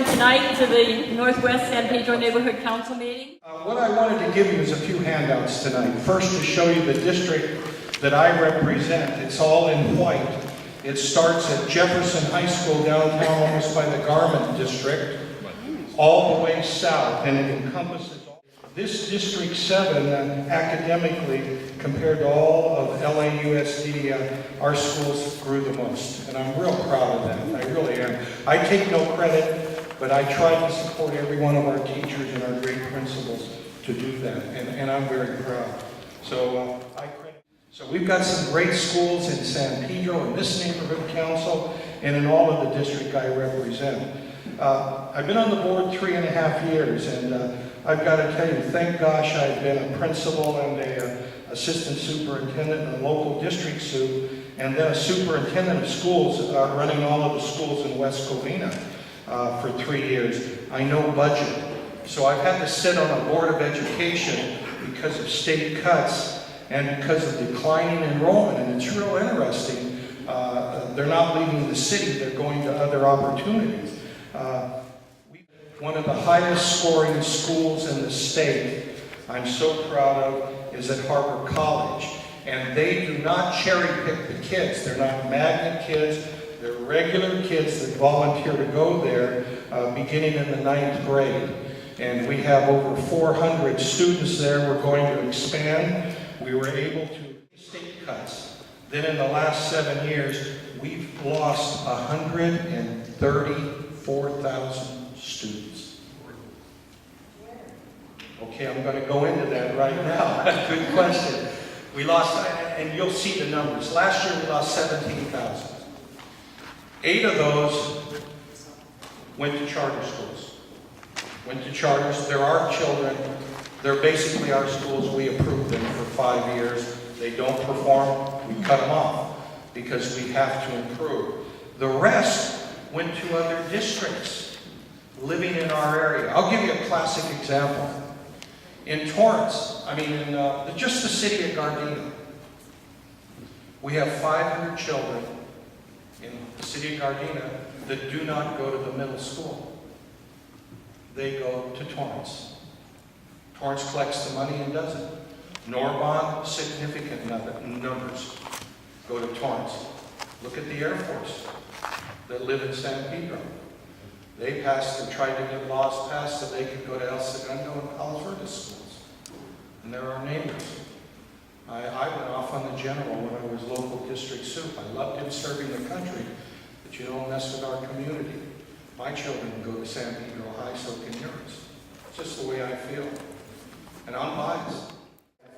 everyone tonight to the Northwest San Pedro Neighborhood Council meeting. What I wanted to give you is a few handouts tonight. First, to show you the district that I represent. It's all in white. It starts at Jefferson High School downtown, almost by the Garment District, all the way south, and it encompasses this District 7 academically, compared to all of LAUSD, our schools grew the most. And I'm real proud of that. I really am. I take no credit, but I try to support every one of our teachers and our great principals to do that. And I'm very proud. So So we've got some great schools in San Pedro, in this neighborhood council, and in all of the district I represent. I've been on the board 3.5 years, and I've got to tell you, thank gosh I've been a principal and a assistant superintendent in a local district soup, and then a superintendent of schools running all of the schools in West Covina for 3 years. I know budget. So I've had to sit on a board of education because of state cuts and because of declining enrollment, and it's real interesting. They're not leaving the city, they're going to other opportunities. One of the highest scoring schools in the state, I'm so proud of, is at Harbor College. And they do not cherry pick the kids. They're not magnet kids. They're regular kids that volunteer to go there beginning in the 9th grade. And we have over 400 students there. We're going to expand. We were able to state cuts. Then in the last 7 years, we've lost 134,000 students. Okay, I'm going to go into that right now. Good question. We lost, and you'll see the numbers. Last year we lost 17,000. 8 of those went to charter schools. Went to charters. They're our children. They're basically our schools. We approve them for 5 years. They don't perform, we cut them off because we have to improve. The rest went to other districts living in our area. I'll give you a classic example. In Torrance, in just the city of Gardena, we have 500 children in the city of Gardena that do not go to the middle school. They go to Torrance. Torrance collects the money and does it. Norbond, significant numbers go to Torrance. Look at the Air Force that live in San Pedro. They passed and tried to get laws passed so they could go to El Segundo and Palos Verdes schools. And they're our neighbors. I went off on the general when I was local district soup. I loved him serving the country, but you don't mess with our community. My children go to San Pedro High, so can yours. It's just the way I feel. And I'm biased.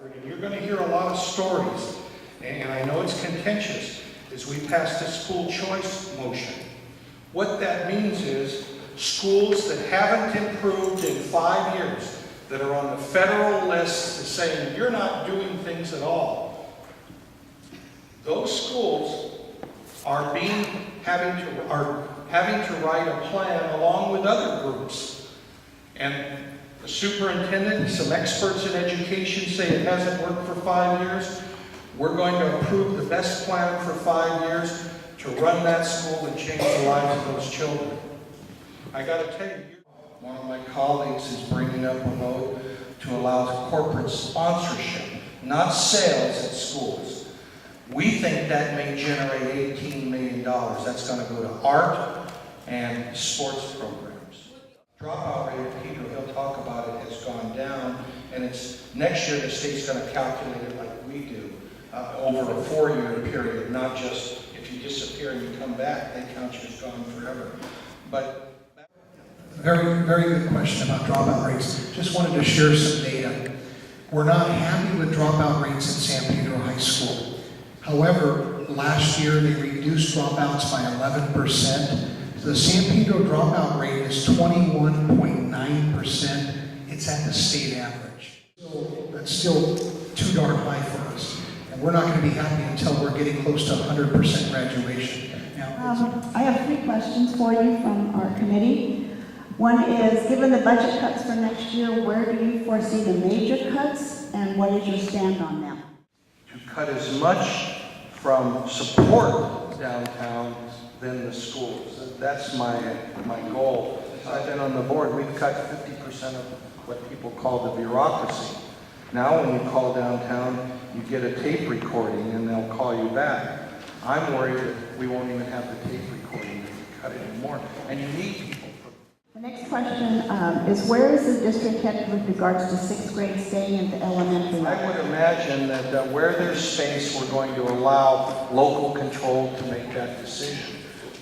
And you're going to hear a lot of stories, and I know it's contentious, as we passed a school choice motion. What that means is schools that haven't improved in 5 years, that are on the federal list saying you're not doing things at all, those schools are having to write a plan along with other groups. And the superintendent and some experts in education say it hasn't worked for 5 years. We're going to approve the best plan for 5 years to run that school and change the lives of those children. I got to tell you, one of my colleagues is bringing up a vote to allow corporate sponsorship, not sales at schools. We think that may generate $18 million. That's going to go to art and sports programs. Dropout rate at Pedro, he'll talk about it, has gone down, and it's next year the state's going to calculate it like we do, over a 4-year period, not just if you disappear and you come back, they count you as gone forever. But very, very good question about dropout rates. Just wanted to share some data. We're not happy with dropout rates at San Pedro High School. However, last year they reduced dropouts by 11%. The San Pedro dropout rate is 21.9%. It's at the state average. So that's still too darn high for us. And we're not going to be happy until we're getting close to 100% graduation. Now, I have 3 questions for you from our committee. One is, given the budget cuts for next year, where do you foresee the major cuts, and what is your stand on them? To cut as much from support downtown than the schools. That's my goal. since I've been on the board, we've cut 50% of what people call the bureaucracy. Now when you call downtown, you get a tape recording and they'll call you back. I'm worried that we won't even have the tape recording if we cut it anymore. And you need people. The next question is where is the district headed with regards to sixth grade staying at the elementary I level? would imagine that where there's space, we're going to allow local control to make that decision.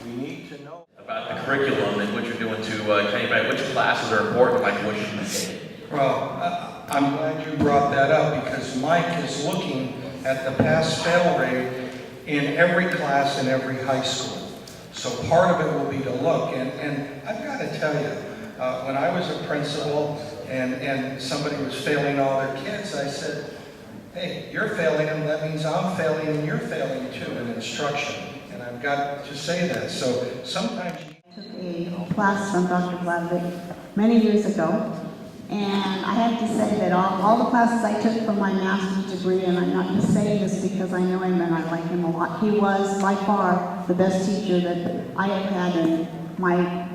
We need to know About the curriculum and what you're doing to tell you about which classes are important, like what should be taken. Well, I'm glad you brought that up because Mike is looking at the pass-fail rate in every class in every high school. So part of it will be to look, and I've got to tell you, when I was a principal and somebody was failing all their kids, I said, hey, you're failing them, that means I'm failing and you're failing too in instruction. And I've got to say that. So sometimes you Took a class from Dr. Vladovic many years ago, and I have to say that all the classes I took for my master's degree, and I'm not just saying this because I know him and I like him a lot, he was by far the best teacher that I have had in my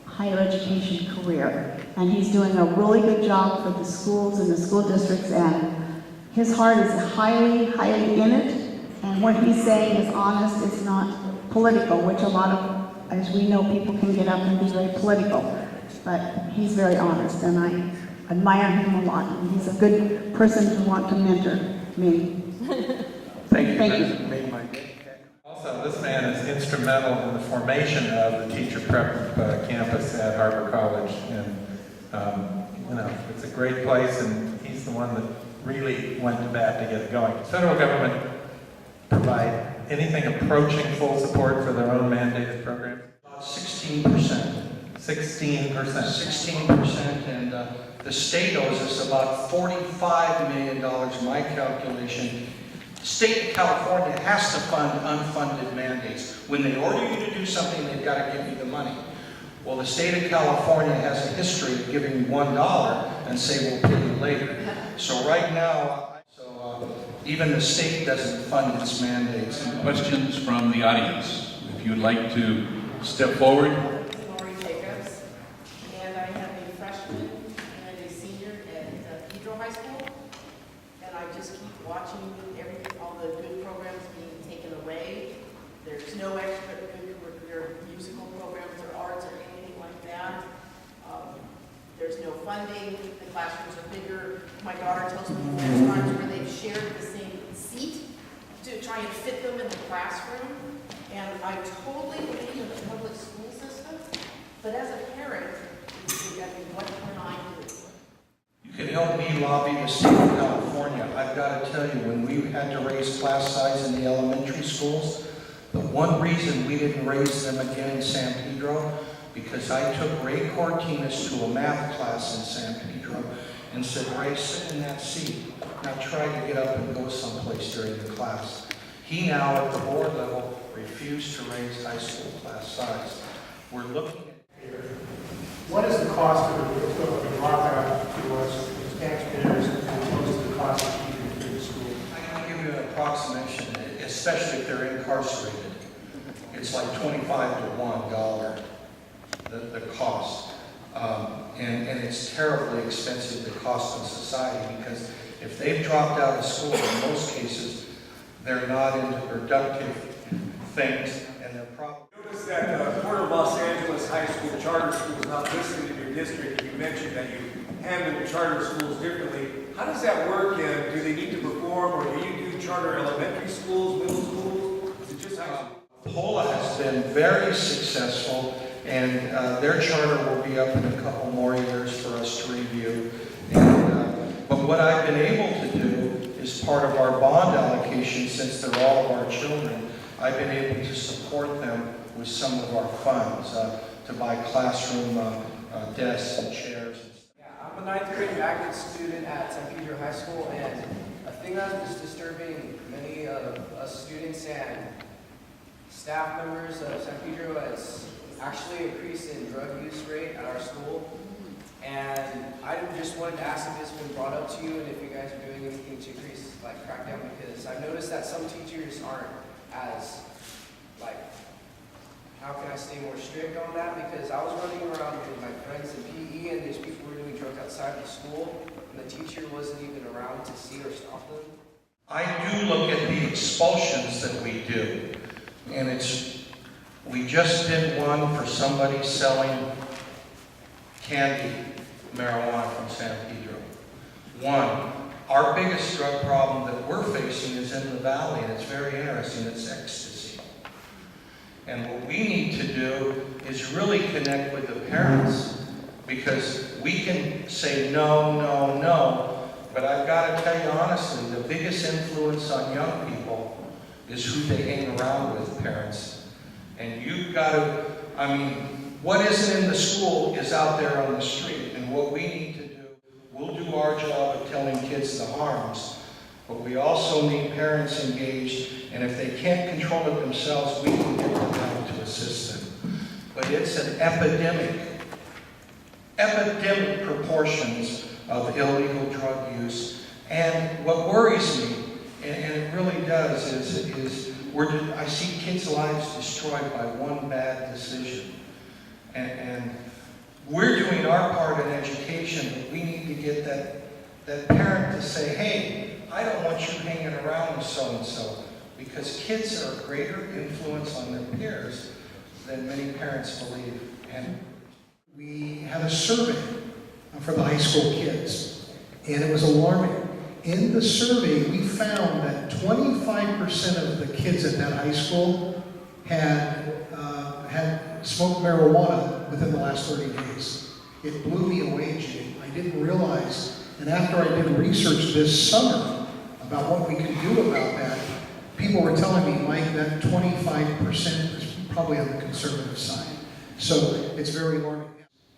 higher education career. And he's doing a really good job for the schools and the school districts, and his heart is highly, highly in it. And what he's saying is honest, it's not political, which a lot of, as we know, people can get up and be very political. But he's very honest, and I admire him a lot. And he's a good person to want to mentor me. Thank you. Thank you. That made my day. Also, this man is instrumental in the formation of the teacher prep campus at Harbor College, and it's a great place, and he's the one that really went to bat to get it going. Does federal government provide anything approaching full support for their own mandated programs? 16%. 16%. 16%, and the state owes us about $45 million, my calculation. The state of California has to fund unfunded mandates. When they order you to do something, they've got to give you the money. Well, the state of California has a history of giving you $1 and say we'll pay you later. So right now, even the state doesn't fund its mandates. Questions from the audience. If you'd like to step forward. And I have a freshman and a senior at Pedro High School. And I just keep watching all the good programs being taken away. There's no extracurricular musical programs or arts or anything like that. There's no funding. The classrooms are bigger. My daughter tells me there's times where they've shared the same seat to try and fit them in the classroom. And I totally believe in the public school system. But as a parent, what can I do? You can help me lobby the state of California. I've got to tell you, when we had to raise class size in the elementary schools, the one reason we didn't raise them again in San Pedro, because I took Ray Cortines to a math class in San Pedro and said, Ray, sit in that seat. Now try to get up and go someplace during the class. He now, at the board level, refused to raise high school class size. We're looking at what is the cost of a dropout to us as taxpayers as opposed to the cost of keeping them in school? I can give you an approximation, especially if they're incarcerated. It's like $25 to $1, the cost. And it's terribly expensive, the cost of society, because if they've dropped out of school, in most cases, they're not into productive things, and they're probably... Notice that Port of Los Angeles High School charter school is not listed in your district. You mentioned that you handle charter schools differently. How does that work, and do they need to perform, or do you do charter elementary schools, middle schools? Is it just high school? POLA has been very successful, and their charter will be up in a couple more years for us to review. But what I've been able to do is part of our bond allocation, since they're all of our children, I've been able to support them with some of our funds to buy classroom desks and chairs. Yeah, I'm a ninth grade magnet student at San Pedro High School, and a thing that was disturbing many of us students and staff members of San Pedro is actually an increase in drug use rate at our school. And I just wanted to ask if it's been brought up to you and if you guys are doing anything to increase, crack down, because I've noticed that some teachers aren't as, how can I stay more strict on that? Because I was running around with my friends in PE and these people were doing drugs outside the school and the teacher wasn't even around to see or stop them. I do look at the expulsions that we do, and we just did one for somebody selling candy, marijuana from San Pedro. One, our biggest drug problem that we're facing is in the valley, and it's very interesting, it's ecstasy. And what we need to do is really connect with the parents, because we can say no, no, no, but I've got to tell you honestly, the biggest influence on young people is who they hang around with, parents. And you've got to, I mean, what isn't in the school is out there on the street. And what we need to do, we'll do our job of telling kids the harms, but we also need parents engaged. And if they can't control it themselves, we can get them out to assist them. But it's an epidemic proportions of illegal drug use. And what worries me, and it really does, is I see kids' lives destroyed by one bad decision. And we're doing our part in education, but we need to get that parent to say, hey, I don't want you hanging around with so-and-so, because kids are a greater influence on their peers than many parents believe. And we had a survey for the high school kids, and it was alarming. In the survey, we found that 25% of the kids at that high school had smoked marijuana within the last 30 days. It blew me away, Jay. I didn't realize, and after I did research this summer about what we could do about that, people were telling me, Mike, that 25% is probably on the conservative side. So it's very alarming.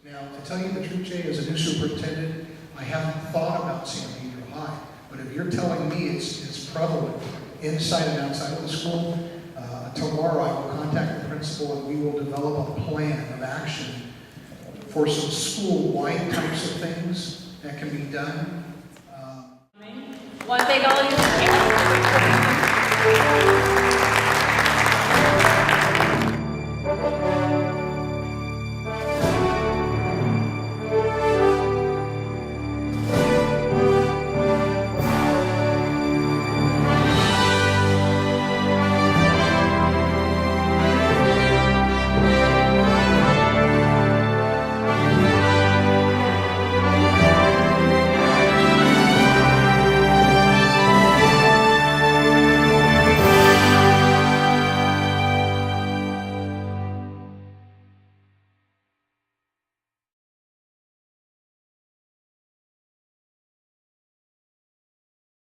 Now, to tell you the truth, Jay, as a new superintendent, I haven't thought about San Pedro High, but if you're telling me it's prevalent inside and outside of the school, tomorrow I will contact the principal and we will develop a plan of action for some school-wide types of things that can be done. Want to thank all of you.